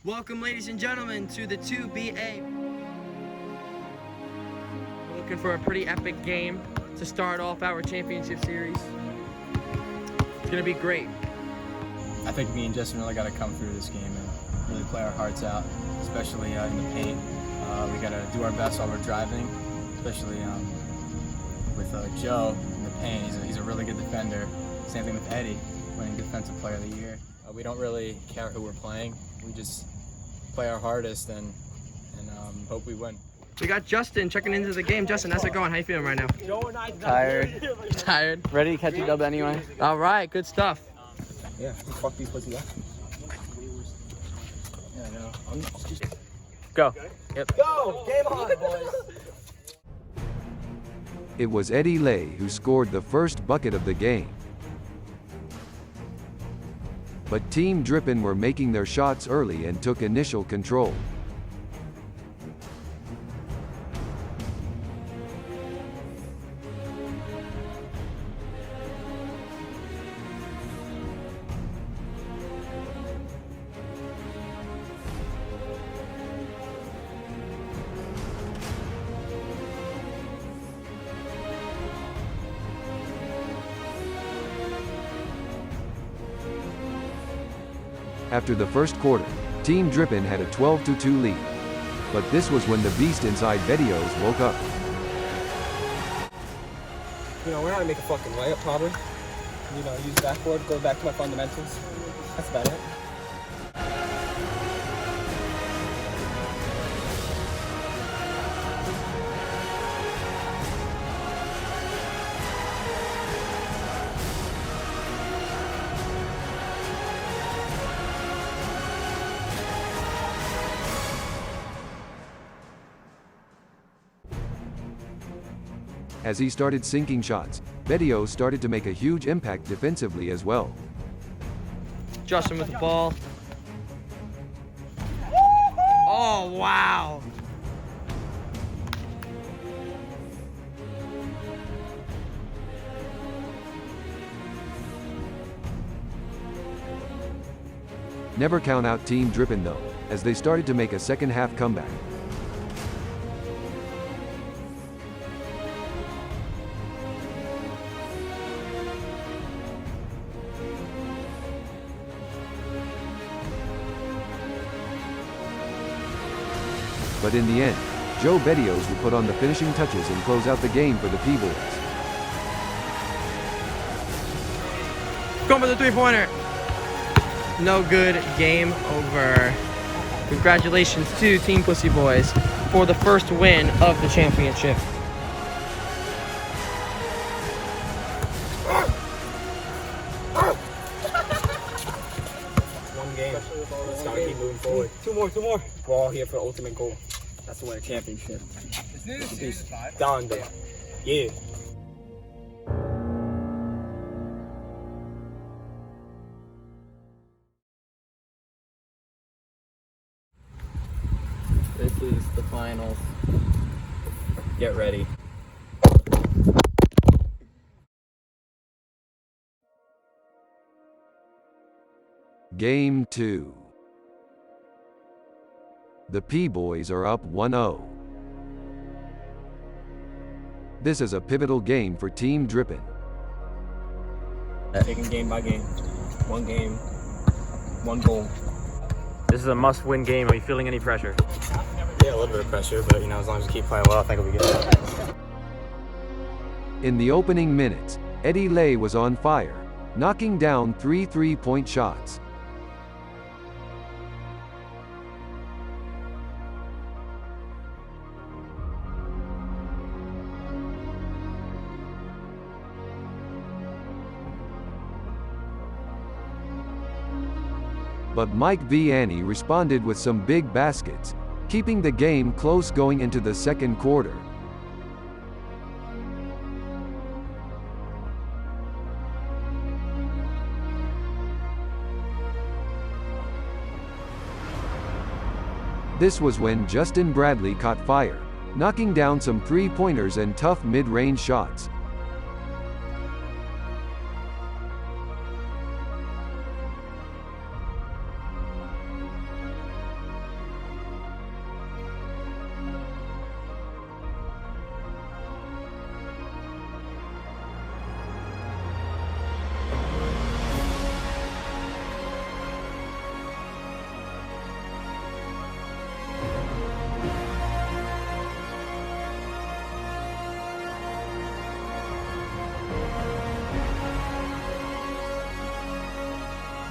Welcome, ladies and gentlemen, to the 2BA. We're looking for a pretty epic game to start off our championship series. It's gonna be great. I think me and Justin really got to come through this game and really play our hearts out, especially in the paint. We got to do our best while we're driving, especially with Joe in the paint. He's a really good defender. Same thing with Eddie, winning Defensive Player of the Year. We don't really care who we're playing. We just play our hardest and hope we win. We got Justin checking into the game. Justin, how's it going? How you feeling right now? Tired. Tired? Ready to catch a dub anyway? All right, good stuff. Yeah, fuck these pussy up. Yeah, I know. I'm just... Go. Yep. Go! Game on, boys! It was Eddie Lay who scored the first bucket of the game. But Team Drippin were making their shots early and took initial control. After the first quarter, Team Drippin had a 12-2 lead. But this was when the beast inside Bedios woke up. You know, we're not gonna make a fucking layup probably. You know, use backboard, go back to my fundamentals. That's about it. As he started sinking shots, Bedios started to make a huge impact defensively as well. Justin with the ball. Oh, wow. Never count out Team Drippin though, as they started to make a second half comeback. But in the end, Joe Bedios would put on the finishing touches and close out the game for the P-Boys. Going for the three-pointer. No good. Game over. Congratulations to Team Pussy Boys for the first win of the championship. One game. Let's gotta keep moving forward. Two more. We're all here for the ultimate goal. That's to win a championship. Down there. Yeah. This is the finals. Get ready. Game 2. The P-Boys are up 1-0. This is a pivotal game for Team Drippin. Taking game by game. One game, one goal. This is a must-win game. Are you feeling any pressure? Yeah, a little bit of pressure, but you know, as long as we keep playing well, I think we'll be good. In the opening minutes, Eddie Lay was on fire, knocking down 3 3-point shots. But Mike Vianney responded with some big baskets, keeping the game close going into the second quarter. This was when Justin Bradley caught fire, knocking down some three-pointers and tough mid-range shots.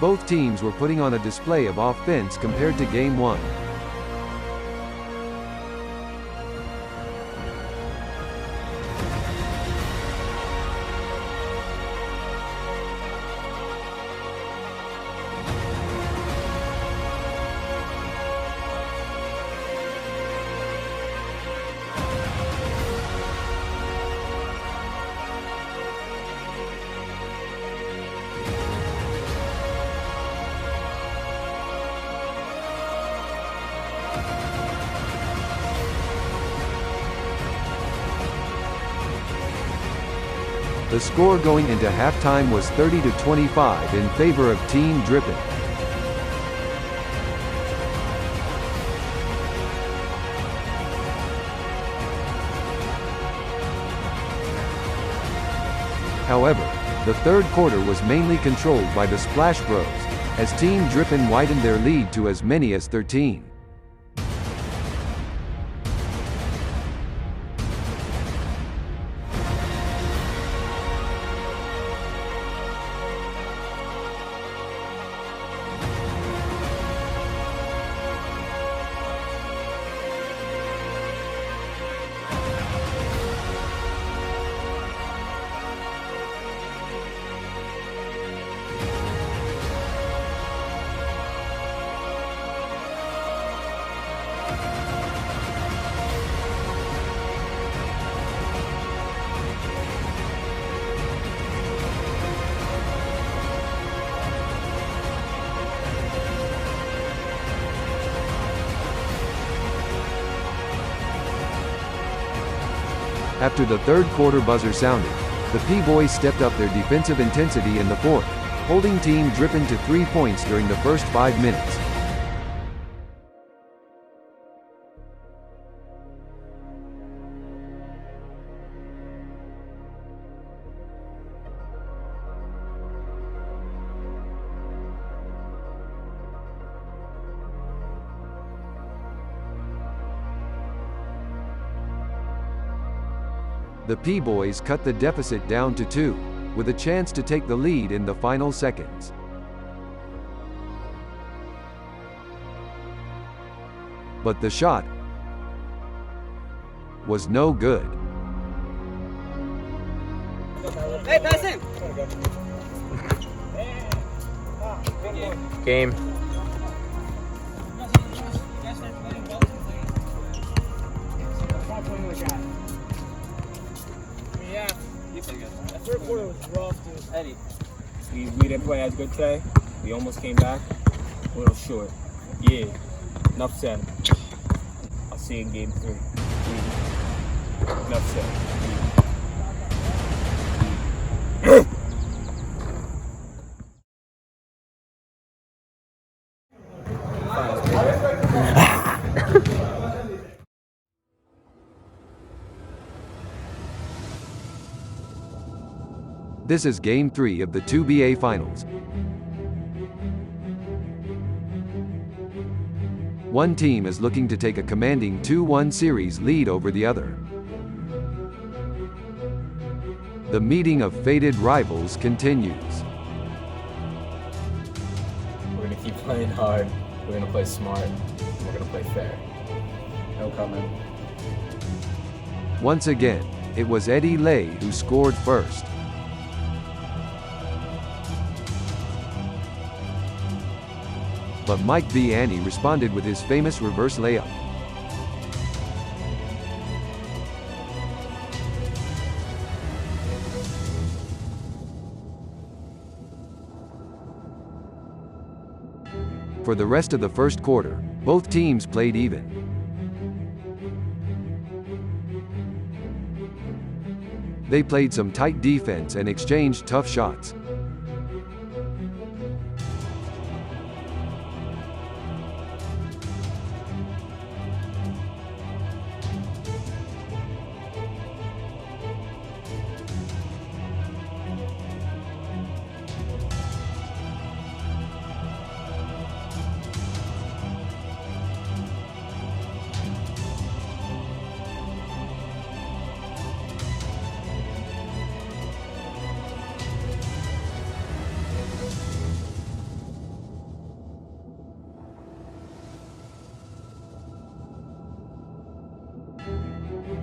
both teams were putting on a display of offense compared to Game 1. The score going into halftime was 30-25 in favor of Team Drippin. However, the third quarter was mainly controlled by the Splash Bros, as Team Drippin widened their lead to as many as 13. After the third quarter buzzer sounded, the P-Boys stepped up their defensive intensity in the fourth, holding Team Drippin to 3 points during the first 5 minutes. The P-Boys cut the deficit down to 2, with a chance to take the lead in the final seconds. But the shot was no good. Hey, pass in! Game. Yeah, that third quarter was rough, dude. Eddie. We didn't play as good today. We almost came back. A little short. Yeah. Enough said. I'll see you in game 3. Enough said. This is Game 3 of the 2BA Finals. One team is looking to take a commanding 2-1 series lead over the other. The meeting of fated rivals continues. We're gonna keep playing hard. We're gonna play smart. And we're gonna play fair. No comment. Once again, it was Eddie Lay who scored first. But Mike Vianney responded with his famous reverse layup. For the rest of the first quarter, both teams played even. They played some tight defense and exchanged tough shots.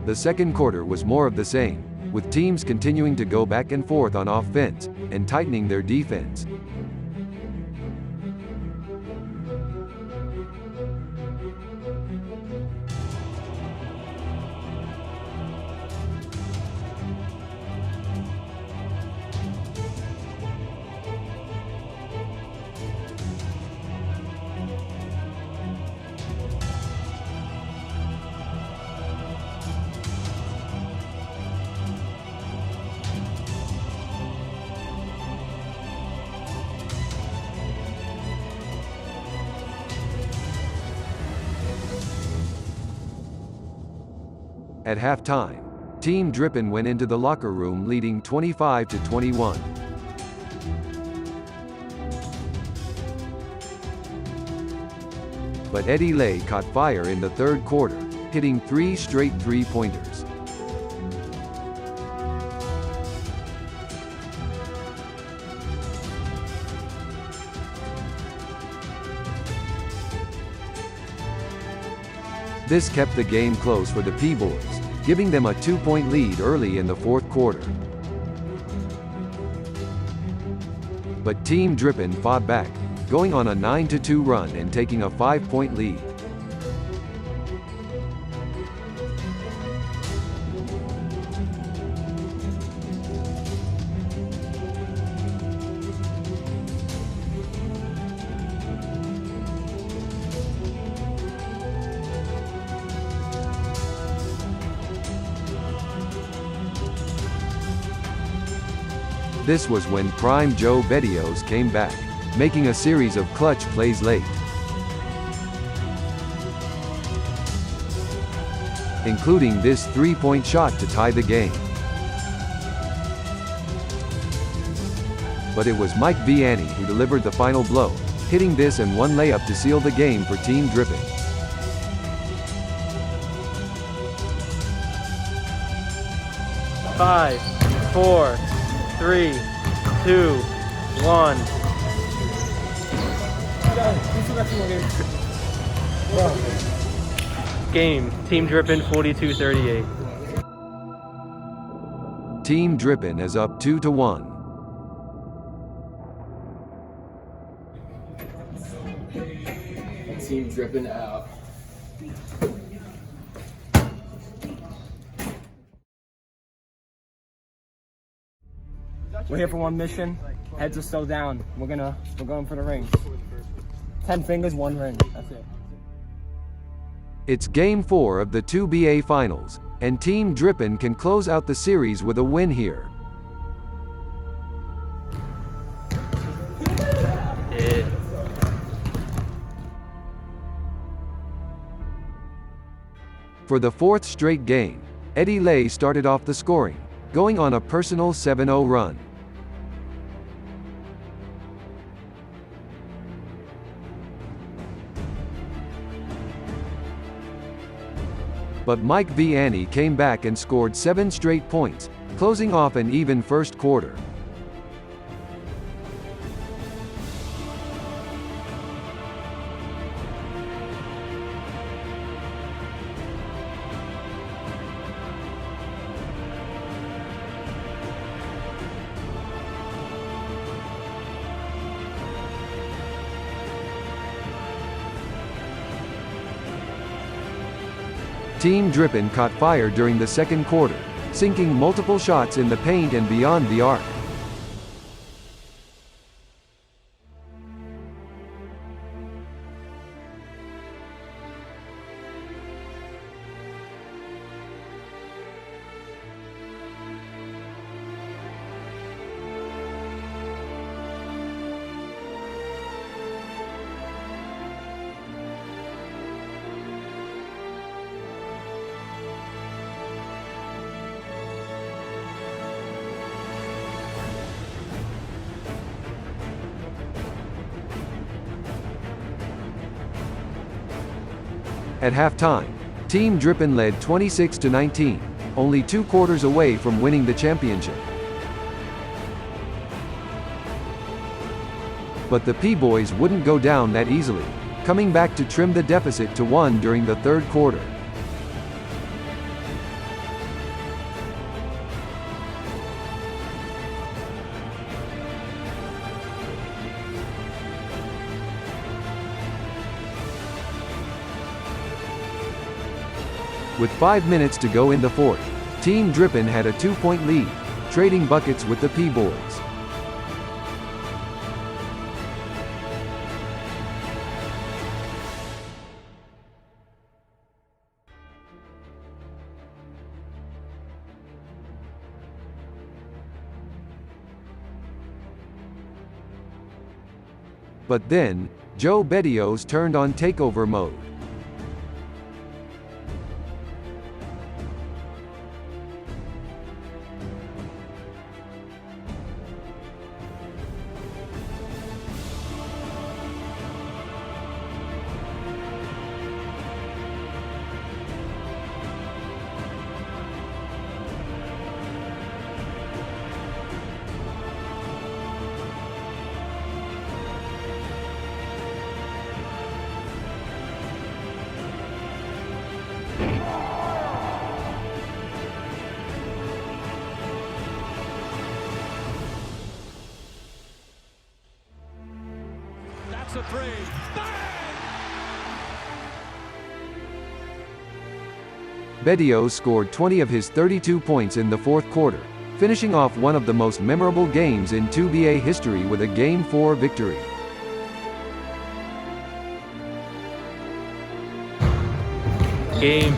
The second quarter was more of the same, with teams continuing to go back and forth on offense and tightening their defense. At halftime, Team Drippin went into the locker room leading 25-21. But Eddie Lay caught fire in the third quarter, hitting 3 straight three-pointers. This kept the game close for the P-Boys, giving them a 2-point lead early in the fourth quarter. But Team Drippin fought back, going on a 9-2 run and taking a 5-point lead. This was when prime Joe Bedios came back, making a series of clutch plays late, including this 3-point shot to tie the game. But it was Mike Vianney who delivered the final blow, hitting this and one layup to seal the game for Team Drippin. Five, 4, 3, 2, 1. Game. Team Drippin 42-38. Team Drippin is up 2-1. Team Drippin out. We're here for one mission. Heads are still down. We're going for the ring. 10 fingers, 1 ring. That's it. It's Game 4 of the 2BA Finals, and Team Drippin can close out the series with a win here. Yeah. For the fourth straight game, Eddie Lay started off the scoring, going on a personal 7-0 run. But Mike Vianney came back and scored 7 straight points, closing off an even first quarter. Team Drippin caught fire during the second quarter, sinking multiple shots in the paint and beyond the arc. At halftime, Team Drippin led 26-19, only 2 quarters away from winning the championship. But the P-Boys wouldn't go down that easily, coming back to trim the deficit to 1 during the third quarter. With 5 minutes to go in the fourth, Team Drippin had a 2-point lead, trading buckets with the P-Boys. But then, Joe Bedios turned on takeover mode. That's a three. Bedios scored 20 of his 32 points in the fourth quarter, finishing off one of the most memorable games in 2BA history with a Game 4 victory. Game.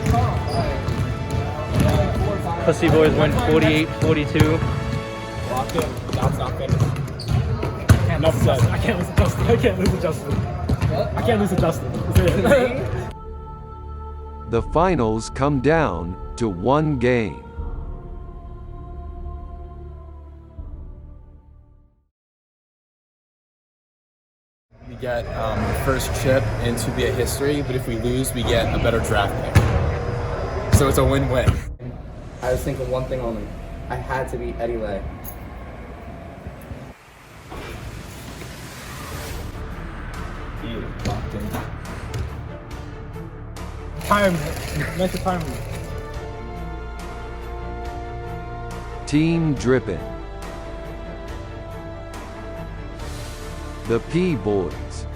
Pussy Boys win 48-42. Lock in. That's not finished. Enough said. I can't lose to Justin. I can't lose to Justin. I can't lose to Justin. The finals come down to one game. We get the first chip in 2BA history, but if we lose, we get a better draft pick. So it's a win-win. I was thinking one thing only. I had to beat Eddie Lay. Locked in. Time. Mental time. Team Drippin. The P-Boys.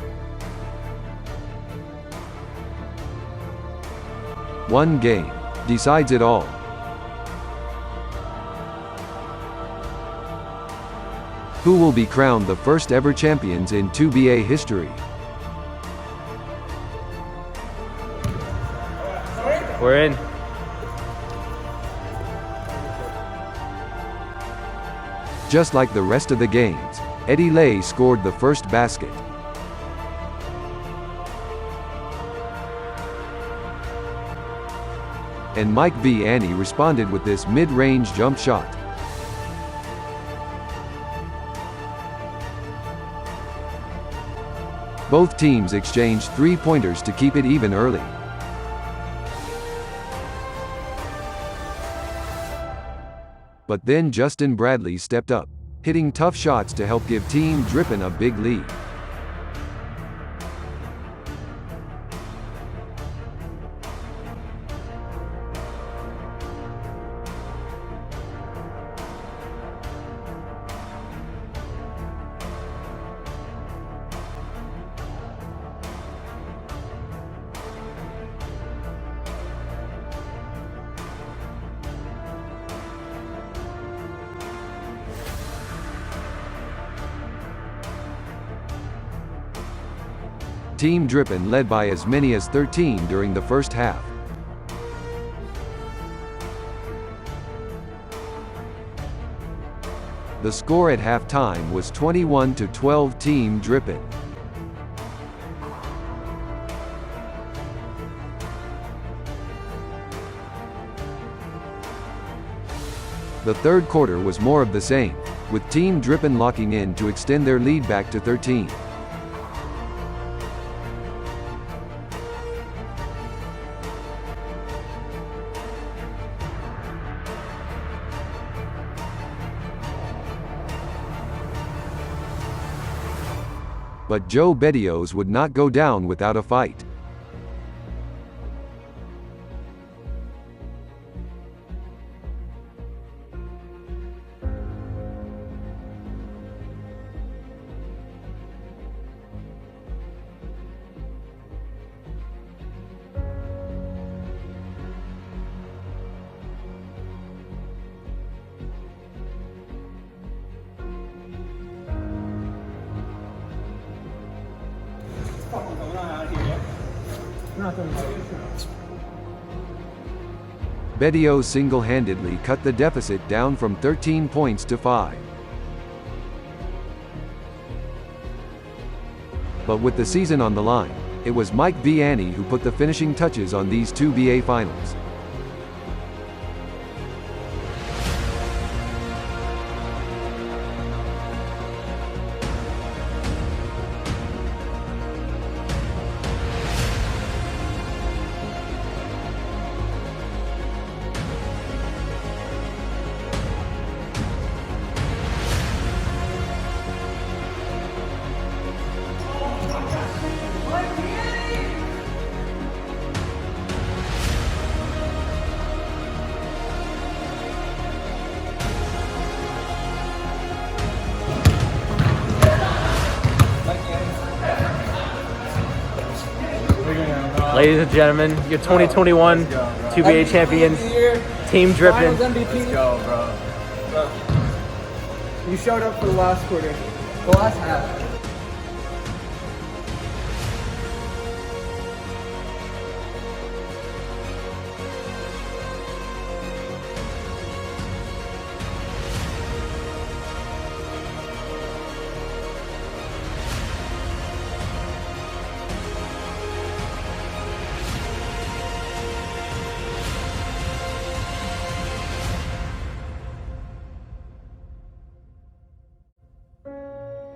One game decides it all. Who will be crowned the first ever champions in 2BA history? We're in. Just like the rest of the games, Eddie Lay scored the first basket. And Mike V. Annie responded with this mid-range jump shot. Both teams exchanged three-pointers to keep it even early. But then Justin Bradley stepped up, hitting tough shots to help give Team Drippin a big lead. Team Drippin led by as many as 13 during the first half. The score at halftime was 21-12 Team Drippin. The third quarter was more of the same, with Team Drippin locking in to extend their lead back to 13. But Joe Bedios would not go down without a fight. Bedio single-handedly cut the deficit down from 13 points to 5. But with the season on the line, it was Mike Vianney who put the finishing touches on these 2BA finals. Ladies and gentlemen, your 2021 2BA champions, Team Drippin. Let's go, bro. You showed up for the last quarter. The last half.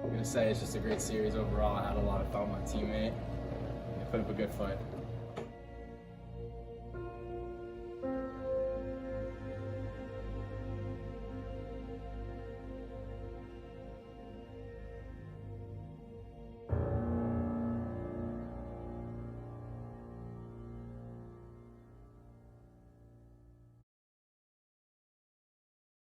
I'm gonna say it's just a great series overall. I had a lot of fun with my teammate. They put up a good fight.